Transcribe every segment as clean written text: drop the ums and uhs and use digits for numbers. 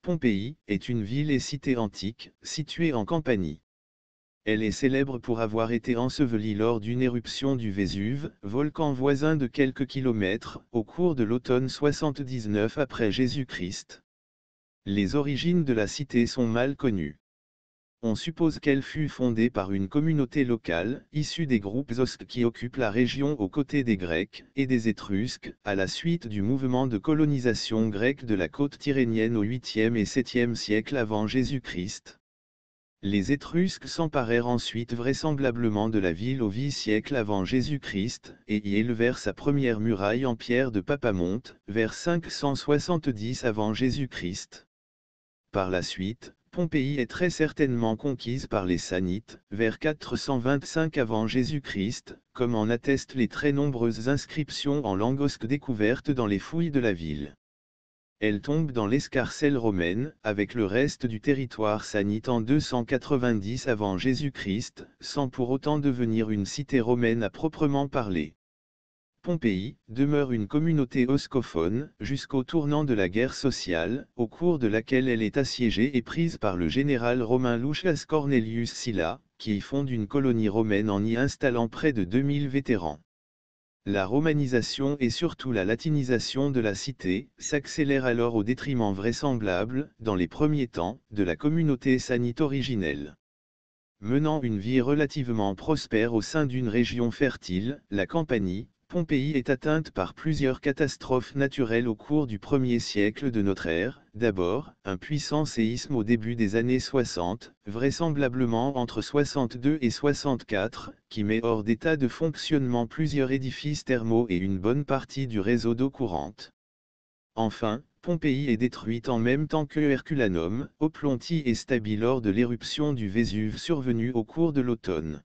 Pompéi est une ville et cité antique, située en Campanie. Elle est célèbre pour avoir été ensevelie lors d'une éruption du Vésuve, volcan voisin de quelques kilomètres, au cours de l'automne 79 après Jésus-Christ. Les origines de la cité sont mal connues. On suppose qu'elle fut fondée par une communauté locale, issue des groupes osques qui occupent la région aux côtés des Grecs et des Étrusques, à la suite du mouvement de colonisation grecque de la côte tyrrhénienne au 8e et 7e siècle avant Jésus-Christ. Les Étrusques s'emparèrent ensuite vraisemblablement de la ville au V-siècle avant Jésus-Christ, et y élevèrent sa première muraille en pierre de Papamonte, vers 570 avant Jésus-Christ. Par la suite, Pompéi est très certainement conquise par les Samnites, vers 425 avant Jésus-Christ, comme en attestent les très nombreuses inscriptions en langue osque découvertes dans les fouilles de la ville. Elle tombe dans l'escarcelle romaine, avec le reste du territoire samnite en 290 avant Jésus-Christ, sans pour autant devenir une cité romaine à proprement parler. Pompéi demeure une communauté oscophone jusqu'au tournant de la guerre sociale, au cours de laquelle elle est assiégée et prise par le général romain Lucius Cornelius Sylla, qui y fonde une colonie romaine en y installant près de 2000 vétérans. La romanisation et surtout la latinisation de la cité s'accélère alors au détriment vraisemblable, dans les premiers temps, de la communauté samnite originelle. Menant une vie relativement prospère au sein d'une région fertile, la Campanie, Pompéi est atteinte par plusieurs catastrophes naturelles au cours du 1er siècle de notre ère. D'abord, un puissant séisme au début des années 60, vraisemblablement entre 62 et 64, qui met hors d'état de fonctionnement plusieurs édifices thermaux et une bonne partie du réseau d'eau courante. Enfin, Pompéi est détruite en même temps que Herculanum, Oplontie et Stabi lors de l'éruption du Vésuve survenue au cours de l'automne.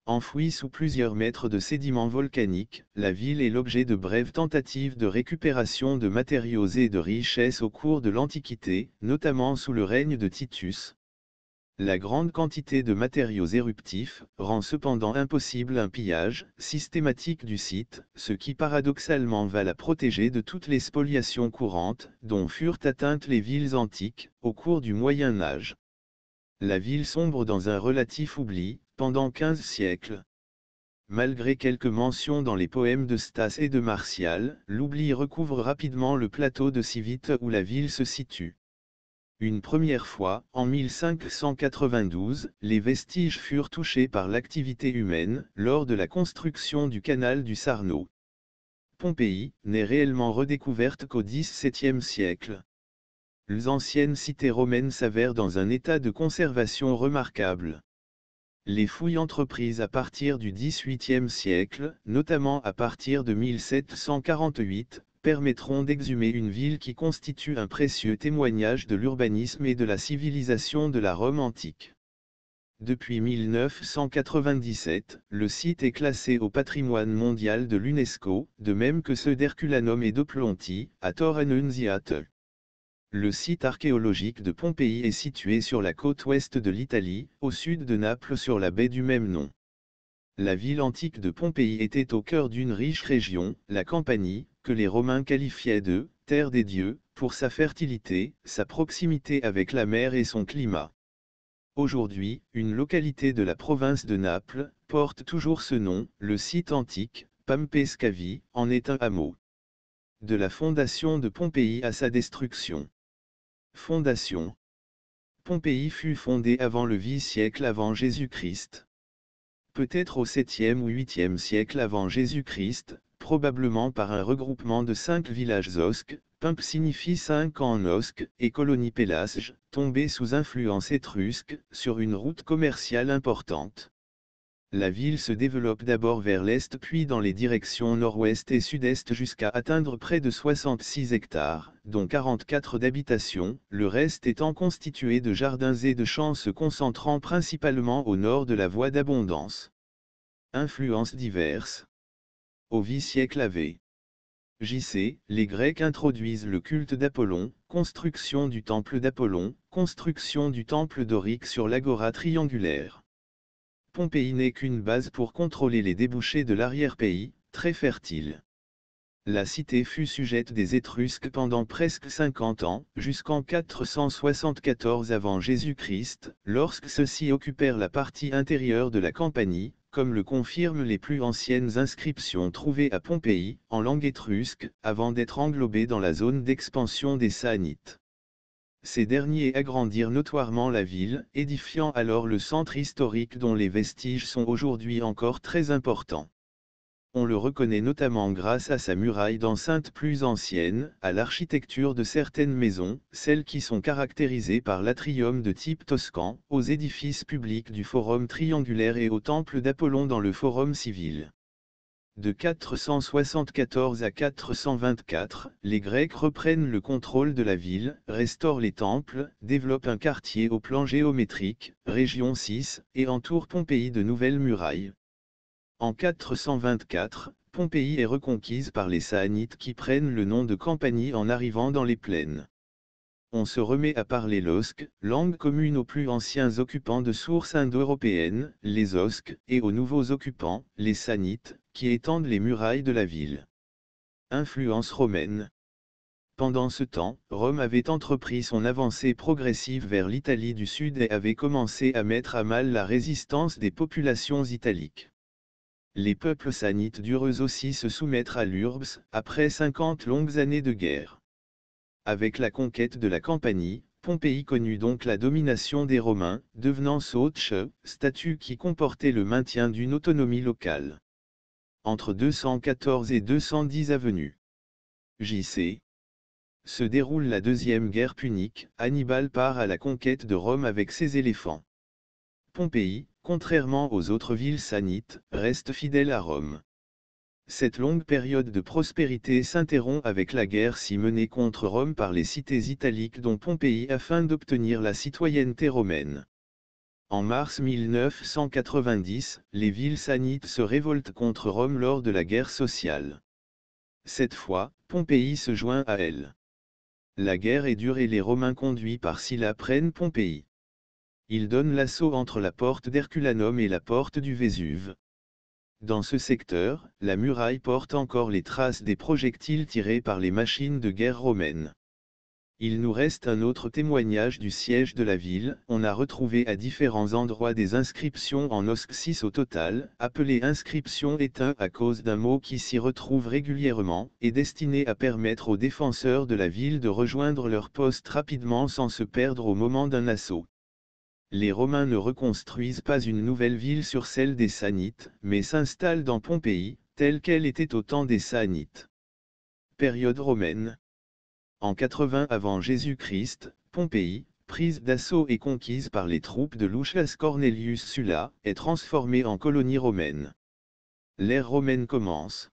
Enfouie sous plusieurs mètres de sédiments volcaniques, la ville est l'objet de brèves tentatives de récupération de matériaux et de richesses au cours de l'Antiquité, notamment sous le règne de Titus. La grande quantité de matériaux éruptifs rend cependant impossible un pillage systématique du site, ce qui paradoxalement va la protéger de toutes les spoliations courantes, dont furent atteintes les villes antiques, au cours du Moyen Âge. La ville sombre dans un relatif oubli, pendant 15 siècles. Malgré quelques mentions dans les poèmes de Stas et de Martial, l'oubli recouvre rapidement le plateau de Civite où la ville se situe. Une première fois, en 1592, les vestiges furent touchés par l'activité humaine, lors de la construction du canal du Sarno. Pompéi n'est réellement redécouverte qu'au XVIIe siècle. Les anciennes cités romaines s'avèrent dans un état de conservation remarquable. Les fouilles entreprises à partir du XVIIIe siècle, notamment à partir de 1748, permettront d'exhumer une ville qui constitue un précieux témoignage de l'urbanisme et de la civilisation de la Rome antique. Depuis 1997, le site est classé au patrimoine mondial de l'UNESCO, de même que ceux d'Herculanum et d'Oplontie, à Tor Annunziate. Le site archéologique de Pompéi est situé sur la côte ouest de l'Italie, au sud de Naples sur la baie du même nom. La ville antique de Pompéi était au cœur d'une riche région, la Campanie, que les Romains qualifiaient de « terre des dieux », pour sa fertilité, sa proximité avec la mer et son climat. Aujourd'hui, une localité de la province de Naples, porte toujours ce nom, le site antique, Pampé Scavi, en est un hameau. De la fondation de Pompéi à sa destruction. Fondation. Pompéi fut fondée avant le V-siècle avant Jésus-Christ. Peut-être au 7e ou 8e siècle avant Jésus-Christ, probablement par un regroupement de 5 villages osques, Pump signifie 5 en osque, et colonie Pélasge, tombée sous influence étrusque, sur une route commerciale importante. La ville se développe d'abord vers l'est puis dans les directions nord-ouest et sud-est jusqu'à atteindre près de 66 hectares, dont 44 d'habitations, le reste étant constitué de jardins et de champs se concentrant principalement au nord de la voie d'abondance. Influences diverses. Au V-siècle AV. JC, les Grecs introduisent le culte d'Apollon, construction du temple d'Apollon, construction du temple dorique sur l'agora triangulaire. Pompéi n'est qu'une base pour contrôler les débouchés de l'arrière-pays, très fertile. La cité fut sujette des Étrusques pendant presque 50 ans, jusqu'en 474 avant Jésus-Christ, lorsque ceux-ci occupèrent la partie intérieure de la Campanie, comme le confirment les plus anciennes inscriptions trouvées à Pompéi, en langue étrusque, avant d'être englobés dans la zone d'expansion des Saanites. Ces derniers agrandirent notoirement la ville, édifiant alors le centre historique dont les vestiges sont aujourd'hui encore très importants. On le reconnaît notamment grâce à sa muraille d'enceinte plus ancienne, à l'architecture de certaines maisons, celles qui sont caractérisées par l'atrium de type toscan, aux édifices publics du forum triangulaire et au temple d'Apollon dans le forum civil. De 474 à 424, les Grecs reprennent le contrôle de la ville, restaurent les temples, développent un quartier au plan géométrique, région 6, et entourent Pompéi de nouvelles murailles. En 424, Pompéi est reconquise par les Saanites qui prennent le nom de Campanie en arrivant dans les plaines. On se remet à parler l'osque, langue commune aux plus anciens occupants de sources indo-européennes, les Osques, et aux nouveaux occupants, les Saanites, qui étendent les murailles de la ville. Influence romaine. Pendant ce temps, Rome avait entrepris son avancée progressive vers l'Italie du Sud et avait commencé à mettre à mal la résistance des populations italiques. Les peuples saanites durent aussi se soumettre à l'Urbs, après 50 longues années de guerre. Avec la conquête de la Campanie, Pompéi connut donc la domination des Romains, devenant Soche, statut qui comportait le maintien d'une autonomie locale. Entre 214 et 210 avenue J.C. se déroule la deuxième guerre punique, Hannibal part à la conquête de Rome avec ses éléphants. Pompéi, contrairement aux autres villes saanites, reste fidèle à Rome. Cette longue période de prospérité s'interrompt avec la guerre menée contre Rome par les cités italiques dont Pompéi afin d'obtenir la citoyenneté romaine. En mars 1990, les villes saanites se révoltent contre Rome lors de la guerre sociale. Cette fois, Pompéi se joint à elle. La guerre est dure et les Romains conduits par Sylla prennent Pompéi. Ils donnent l'assaut entre la porte d'Herculanum et la porte du Vésuve. Dans ce secteur, la muraille porte encore les traces des projectiles tirés par les machines de guerre romaines. Il nous reste un autre témoignage du siège de la ville. On a retrouvé à différents endroits des inscriptions en osque 6 au total, appelées inscriptions éteintes à cause d'un mot qui s'y retrouve régulièrement, et destinées à permettre aux défenseurs de la ville de rejoindre leur poste rapidement sans se perdre au moment d'un assaut. Les Romains ne reconstruisent pas une nouvelle ville sur celle des Saanites, mais s'installent dans Pompéi, telle qu'elle était au temps des Saanites. Période romaine. En 80 avant Jésus-Christ, Pompéi, prise d'assaut et conquise par les troupes de Lucius Cornelius Sulla, est transformée en colonie romaine. L'ère romaine commence.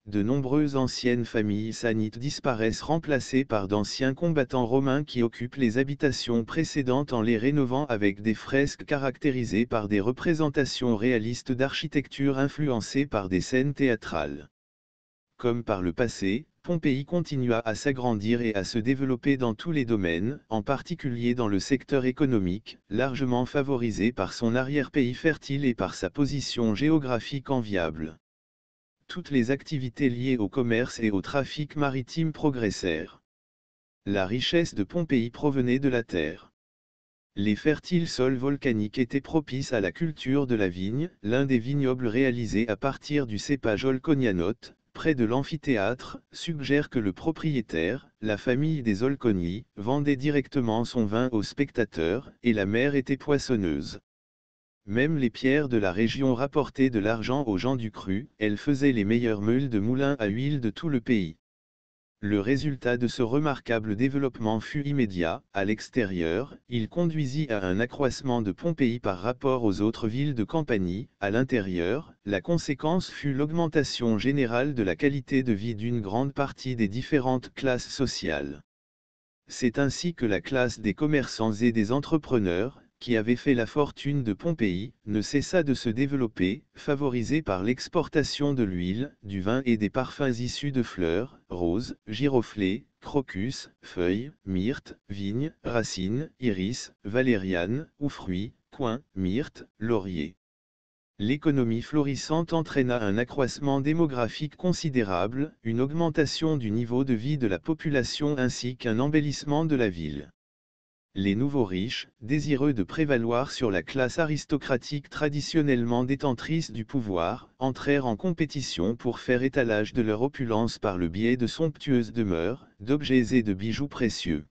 De nombreuses anciennes familles saanites disparaissent remplacées par d'anciens combattants romains qui occupent les habitations précédentes en les rénovant avec des fresques caractérisées par des représentations réalistes d'architecture influencées par des scènes théâtrales. Comme par le passé, Pompéi continua à s'agrandir et à se développer dans tous les domaines, en particulier dans le secteur économique, largement favorisé par son arrière-pays fertile et par sa position géographique enviable. Toutes les activités liées au commerce et au trafic maritime progressèrent. La richesse de Pompéi provenait de la terre. Les fertiles sols volcaniques étaient propices à la culture de la vigne, l'un des vignobles réalisés à partir du cépage Olconianote, près de l'amphithéâtre, suggère que le propriétaire, la famille des Olconi, vendait directement son vin aux spectateurs, et la mer était poissonneuse. Même les pierres de la région rapportaient de l'argent aux gens du cru, elles faisaient les meilleures meules de moulins à huile de tout le pays. Le résultat de ce remarquable développement fut immédiat. À l'extérieur, il conduisit à un accroissement de Pompéi par rapport aux autres villes de Campanie. À l'intérieur, la conséquence fut l'augmentation générale de la qualité de vie d'une grande partie des différentes classes sociales. C'est ainsi que la classe des commerçants et des entrepreneurs, qui avait fait la fortune de Pompéi, ne cessa de se développer, favorisée par l'exportation de l'huile, du vin et des parfums issus de fleurs, roses, giroflées, crocus, feuilles, myrtes, vignes, racines, iris, valériane, ou fruits, coing, myrte, laurier. L'économie florissante entraîna un accroissement démographique considérable, une augmentation du niveau de vie de la population ainsi qu'un embellissement de la ville. Les nouveaux riches, désireux de prévaloir sur la classe aristocratique traditionnellement détentrice du pouvoir, entrèrent en compétition pour faire étalage de leur opulence par le biais de somptueuses demeures, d'objets et de bijoux précieux.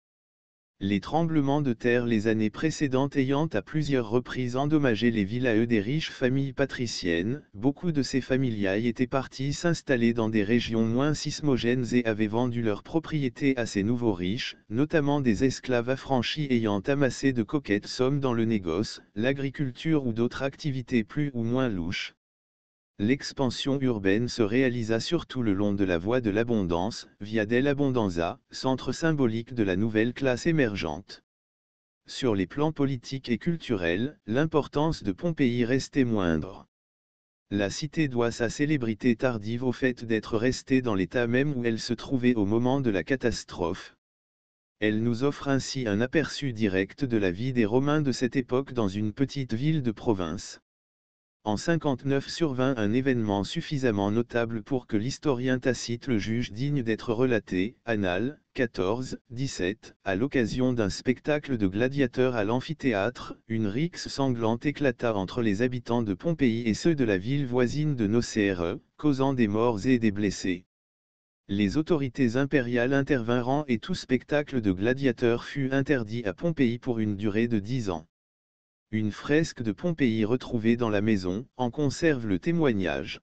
Les tremblements de terre les années précédentes ayant à plusieurs reprises endommagé les villas des riches familles patriciennes, beaucoup de ces familiailles étaient partis s'installer dans des régions moins sismogènes et avaient vendu leurs propriétés à ces nouveaux riches, notamment des esclaves affranchis ayant amassé de coquettes sommes dans le négoce, l'agriculture ou d'autres activités plus ou moins louches. L'expansion urbaine se réalisa surtout le long de la voie de l'abondance, Via dell'Abbondanza, centre symbolique de la nouvelle classe émergente. Sur les plans politiques et culturels, l'importance de Pompéi restait moindre. La cité doit sa célébrité tardive au fait d'être restée dans l'état même où elle se trouvait au moment de la catastrophe. Elle nous offre ainsi un aperçu direct de la vie des Romains de cette époque dans une petite ville de province. En 59 survint un événement suffisamment notable pour que l'historien Tacite le juge digne d'être relaté, Annales, 14, 17, à l'occasion d'un spectacle de gladiateurs à l'amphithéâtre, une rixe sanglante éclata entre les habitants de Pompéi et ceux de la ville voisine de Nocere, causant des morts et des blessés. Les autorités impériales intervinrent et tout spectacle de gladiateurs fut interdit à Pompéi pour une durée de 10 ans. Une fresque de Pompéi retrouvée dans la maison en conserve le témoignage.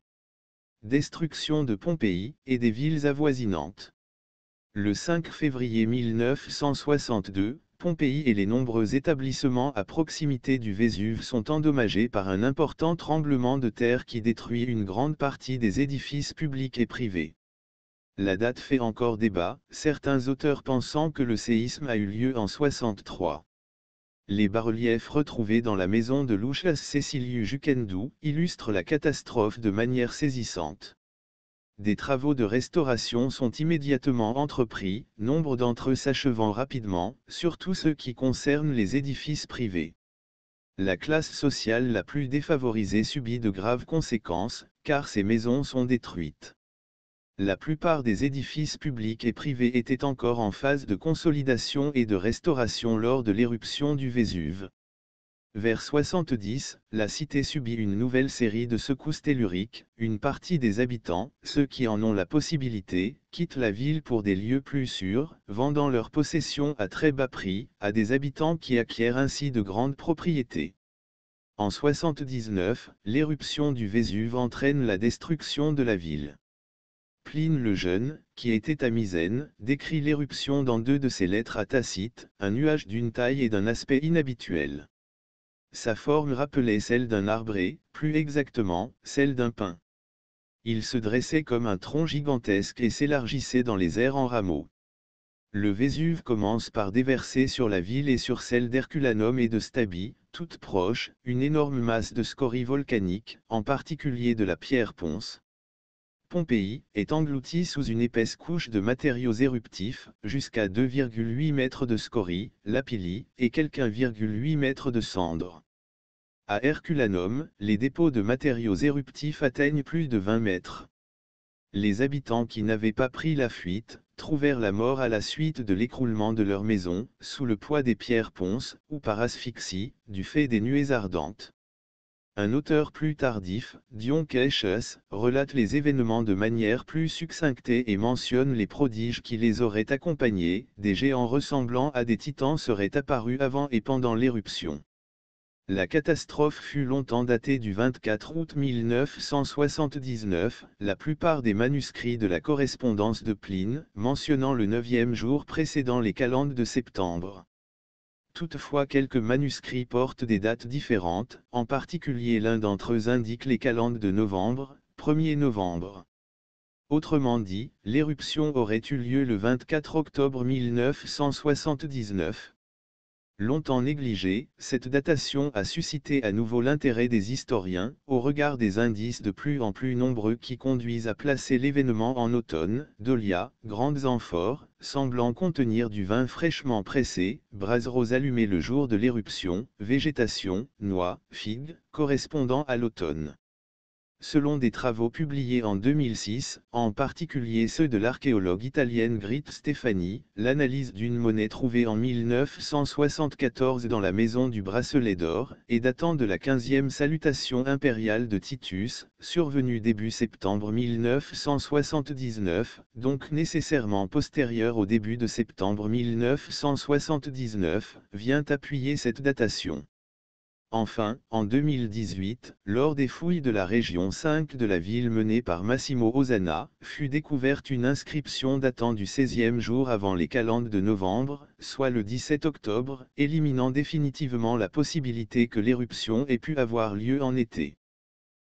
Destruction de Pompéi et des villes avoisinantes. Le 5 février 1962, Pompéi et les nombreux établissements à proximité du Vésuve sont endommagés par un important tremblement de terre qui détruit une grande partie des édifices publics et privés. La date fait encore débat, certains auteurs pensant que le séisme a eu lieu en 63. Les bas-reliefs retrouvés dans la maison de Lucius Caecilius Jucundus illustrent la catastrophe de manière saisissante. Des travaux de restauration sont immédiatement entrepris, nombre d'entre eux s'achevant rapidement, surtout ceux qui concernent les édifices privés. La classe sociale la plus défavorisée subit de graves conséquences, car ces maisons sont détruites. La plupart des édifices publics et privés étaient encore en phase de consolidation et de restauration lors de l'éruption du Vésuve. Vers 70, la cité subit une nouvelle série de secousses telluriques, une partie des habitants, ceux qui en ont la possibilité, quittent la ville pour des lieux plus sûrs, vendant leurs possessions à très bas prix, à des habitants qui acquièrent ainsi de grandes propriétés. En 79, l'éruption du Vésuve entraîne la destruction de la ville. Pline le Jeune, qui était à Misène, décrit l'éruption dans deux de ses lettres à Tacite, un nuage d'une taille et d'un aspect inhabituel. Sa forme rappelait celle d'un arbré, plus exactement, celle d'un pin. Il se dressait comme un tronc gigantesque et s'élargissait dans les airs en rameaux. Le Vésuve commence par déverser sur la ville et sur celle d'Herculanum et de Stabi, toutes proches, une énorme masse de scories volcaniques, en particulier de la pierre ponce. Pompéi est englouti sous une épaisse couche de matériaux éruptifs, jusqu'à 2,8 mètres de scories, lapilli, et quelques 1,8 mètres de cendres. À Herculanum, les dépôts de matériaux éruptifs atteignent plus de 20 mètres. Les habitants qui n'avaient pas pris la fuite, trouvèrent la mort à la suite de l'écroulement de leur maison, sous le poids des pierres ponces, ou par asphyxie, du fait des nuées ardentes. Un auteur plus tardif, Dion Cassius, relate les événements de manière plus succincte et mentionne les prodiges qui les auraient accompagnés, des géants ressemblant à des titans seraient apparus avant et pendant l'éruption. La catastrophe fut longtemps datée du 24 août 1979, la plupart des manuscrits de la correspondance de Pline, mentionnant le 9e jour précédant les calendes de septembre. Toutefois quelques manuscrits portent des dates différentes, en particulier l'un d'entre eux indique les calendes de novembre, 1er novembre. Autrement dit, l'éruption aurait eu lieu le 24 octobre 1979. Longtemps négligée, cette datation a suscité à nouveau l'intérêt des historiens, au regard des indices de plus en plus nombreux qui conduisent à placer l'événement en automne, dahlias, grandes amphores, semblant contenir du vin fraîchement pressé, braiseros allumés le jour de l'éruption, végétation, noix, figues, correspondant à l'automne. Selon des travaux publiés en 2006, en particulier ceux de l'archéologue italienne Grete Stefani, l'analyse d'une monnaie trouvée en 1974 dans la maison du bracelet d'or, et datant de la 15e salutation impériale de Titus, survenue début septembre 1979, donc nécessairement postérieure au début de septembre 1979, vient appuyer cette datation. Enfin, en 2018, lors des fouilles de la région 5 de la ville menées par Massimo Osanna, fut découverte une inscription datant du 16e jour avant les calendes de novembre, soit le 17 octobre, éliminant définitivement la possibilité que l'éruption ait pu avoir lieu en été.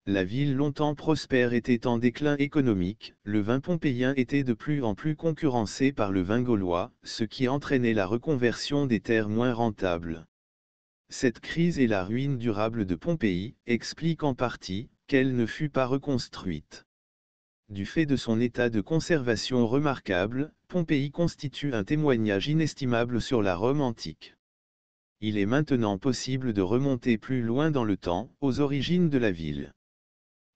La ville longtemps prospère était en déclin économique, le vin pompéien était de plus en plus concurrencé par le vin gaulois, ce qui entraînait la reconversion des terres moins rentables. Cette crise et la ruine durable de Pompéi expliquent en partie qu'elle ne fut pas reconstruite. Du fait de son état de conservation remarquable, Pompéi constitue un témoignage inestimable sur la Rome antique. Il est maintenant possible de remonter plus loin dans le temps, aux origines de la ville.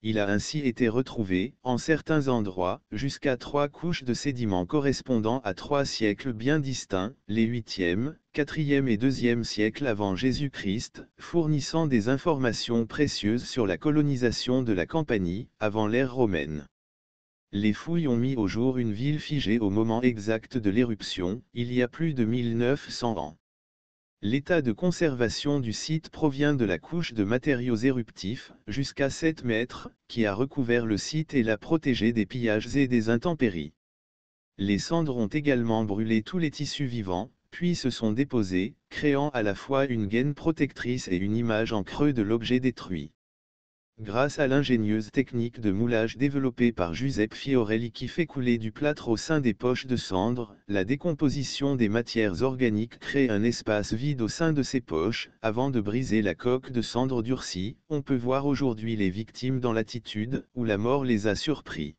Il a ainsi été retrouvé, en certains endroits, jusqu'à 3 couches de sédiments correspondant à 3 siècles bien distincts, les 8e, 4e et 2e siècles avant Jésus-Christ, fournissant des informations précieuses sur la colonisation de la Campanie, avant l'ère romaine. Les fouilles ont mis au jour une ville figée au moment exact de l'éruption, il y a plus de 1900 ans. L'état de conservation du site provient de la couche de matériaux éruptifs, jusqu'à 7 mètres, qui a recouvert le site et l'a protégé des pillages et des intempéries. Les cendres ont également brûlé tous les tissus vivants, puis se sont déposés, créant à la fois une gaine protectrice et une image en creux de l'objet détruit. Grâce à l'ingénieuse technique de moulage développée par Giuseppe Fiorelli qui fait couler du plâtre au sein des poches de cendres, la décomposition des matières organiques crée un espace vide au sein de ces poches, avant de briser la coque de cendres durcie. On peut voir aujourd'hui les victimes dans l'attitude où la mort les a surpris.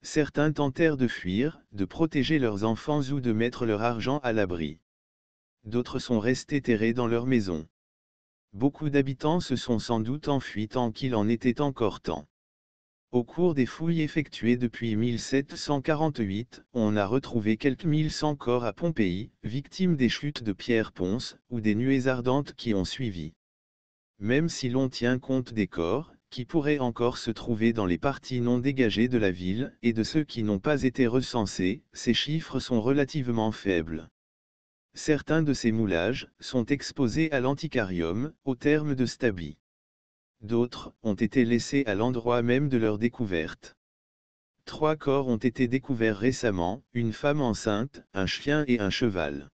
Certains tentèrent de fuir, de protéger leurs enfants ou de mettre leur argent à l'abri. D'autres sont restés terrés dans leur maison. Beaucoup d'habitants se sont sans doute enfuis tant qu'il en était encore temps. Au cours des fouilles effectuées depuis 1748, on a retrouvé quelques 1100 corps à Pompéi, victimes des chutes de pierre ponce, ou des nuées ardentes qui ont suivi. Même si l'on tient compte des corps, qui pourraient encore se trouver dans les parties non dégagées de la ville, et de ceux qui n'ont pas été recensés, ces chiffres sont relativement faibles. Certains de ces moulages sont exposés à l'antiquarium, au terme de Stabi. D'autres ont été laissés à l'endroit même de leur découverte. 3 corps ont été découverts récemment, une femme enceinte, un chien et un cheval.